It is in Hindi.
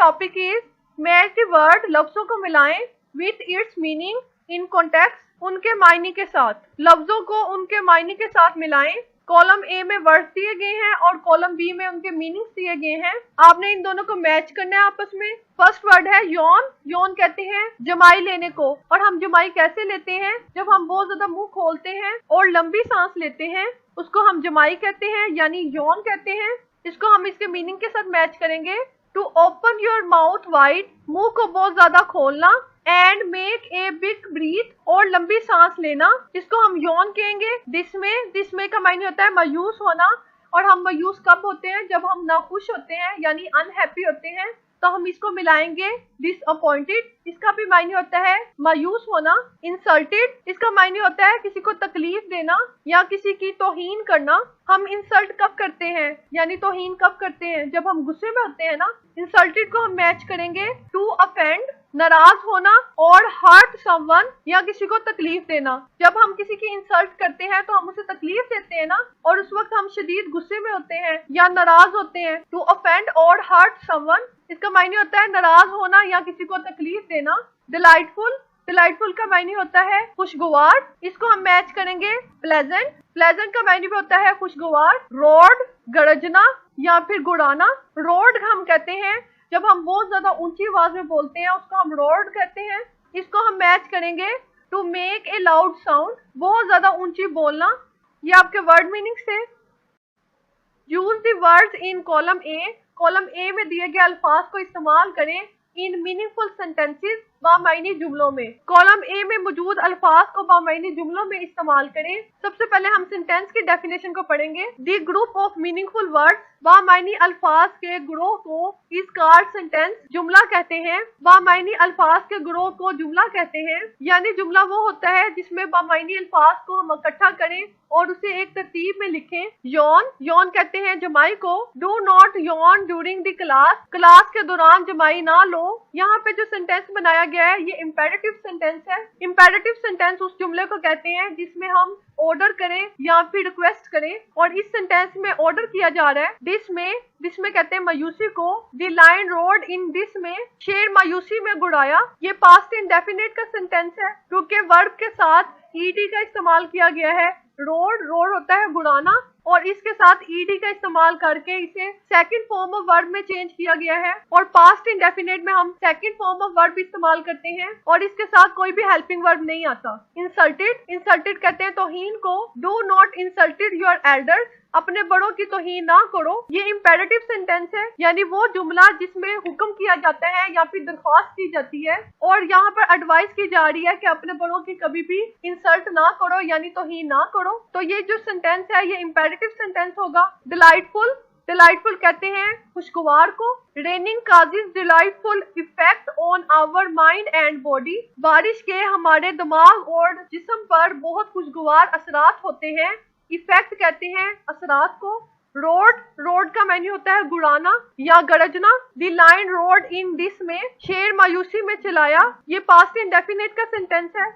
Topic is match the word, लफ्जों को मिलाएं with its meaning in context, उनके मायने के साथ। लफ्जों को उनके मायने के साथ मिलाएं। कॉलम ए में वर्ड्स दिए गए हैं और कॉलम बी में उनके मीनिंग्स दिए गए हैं। आपने इन दोनों को मैच करना है आपस में। फर्स्ट वर्ड है यौन। यौन कहते हैं जमाई लेने को, और हम जमाई कैसे लेते हैं? जब हम बहुत ज्यादा मुंह खोलते हैं और लंबी सांस लेते हैं, उसको हम जमाई कहते हैं, यानी यौन कहते हैं। इसको हम इसके मीनिंग के साथ मैच करेंगे। To open your mouth wide, मुंह को बहुत ज्यादा खोलना, and make a big breath, और लंबी सांस लेना, इसको हम यौन कहेंगे। दिस में का मायने होता है मायूस होना, और हम मायूस कब होते हैं? जब हम नाखुश होते हैं, यानी अनहैप्पी होते हैं, तो हम इसको मिलाएंगे डिसअपॉइंटेड, इसका भी मायने होता है मायूस होना। इंसल्टेड, इसका मायने होता है किसी को तकलीफ देना या किसी की तौहीन करना। हम इंसल्ट कब करते हैं, यानी तौहीन कब करते हैं? जब हम गुस्से में होते हैं ना। इंसल्टेड को हम मैच करेंगे टू ऑफेंड, नाराज होना, और हर्ट समवन, या किसी को तकलीफ देना। जब हम किसी की इंसल्ट करते हैं तो हम उसे तकलीफ देते हैं ना, और उस वक्त हम शदीद गुस्से में होते हैं या नाराज होते हैं। टू ऑफेंड और हर्ट समवन, इसका मायने होता है नाराज होना या किसी को तकलीफ देना। डिलाइटफुल, डिलाइटफुल का मायने होता है खुशगवार, इसको हम मैच करेंगे प्लेजेंट। प्लेजेंट का मायने भी होता है खुशगवार। रोड, गरजना या फिर गुड़ाना। रोड हम कहते हैं जब हम बहुत ज्यादा ऊंची आवाज में बोलते हैं, उसको हम रोड कहते हैं। इसको हम मैच करेंगे to make a loud sound, बहुत ज्यादा ऊंची बोलना। ये आपके वर्ड मीनिंग से। Use the words in column A, column A में दिए गए अल्फाज को इस्तेमाल करें इन मीनिंगफुल सेंटेंसेस, बामायनी जुमलों में। कॉलम ए में मौजूद अल्फाज को बामायनी जुमलों में इस्तेमाल करें। सबसे पहले हम सेंटेंस की डेफिनेशन को पढ़ेंगे। The group of meaningful words, बामायनी अल्फाज के ग्रोह को इस कार सेंटेंस, जुमला कहते हैं। बामायनी अल्फाज के ग्रोह को जुमला कहते हैं, यानी जुमला वो होता है जिसमें बामायनी अल्फाज को हम इकट्ठा करें और उसे एक तरतीब में लिखें। यौन, यौन कहते हैं जमाई को। डू नॉट यौन ड्यूरिंग द क्लास, क्लास के दौरान जमाई ना लो। यहाँ पे जो सेंटेंस बनाया गया है ये इम्पेरेटिव सेंटेंस है। इम्पेरेटिव सेंटेंस उस जुमले को कहते हैं जिसमें हम ऑर्डर करें या फिर रिक्वेस्ट करें, और इस सेंटेंस में ऑर्डर किया जा रहा है। दिस में कहते हैं मायूसी को। The lion roared in dismay, शेर मायूसी में गुड़ाया। ये पास्ट इंडेफिनिट का सेंटेंस है क्योंकि वर्ब के साथ ईडी का इस्तेमाल किया गया है। रोड, रोड होता है गुड़ाना, और इसके साथ ईडी का इस्तेमाल करके इसे सेकंड फॉर्म ऑफ वर्ब में चेंज किया गया है। और पास्ट इंडेफिनिट में हम सेकंड फॉर्म ऑफ वर्ब इस्तेमाल करते हैं और इसके साथ कोई भी हेल्पिंग वर्ब नहीं आता। इंसल्टेड, इंसल्टेड कहते हैं तौहीन को। Do not insulted your elders, अपने बड़ों की तौहीन ना करो। ये इम्पेरेटिव सेंटेंस है, यानी वो जुमला जिसमें हुक्म किया जाता है या फिर दरख्वास्त की जाती है, और यहाँ पर एडवाइस की जा रही है कि अपने बड़ों की कभी भी इंसल्ट ना करो, यानी तौहीन ना करो। तो ये जो सेंटेंस है ये इम्पेरेटिव सेंटेंस होगा। डिलाइटफुल, डिलाइटफुल कहते हैं खुशगवार को। Raining causes delightful effect on our mind and body, बारिश के हमारे दिमाग और जिस्म पर बहुत खुशगवार असरात होते हैं। इफेक्ट कहते हैं असरात को। रोड, रोड का मायने होता है गुड़ाना या गरजना। The lion roared in dismay, शेर मायूसी में चलाया। ये पास्ट इंडेफिनिट का सेंटेंस है।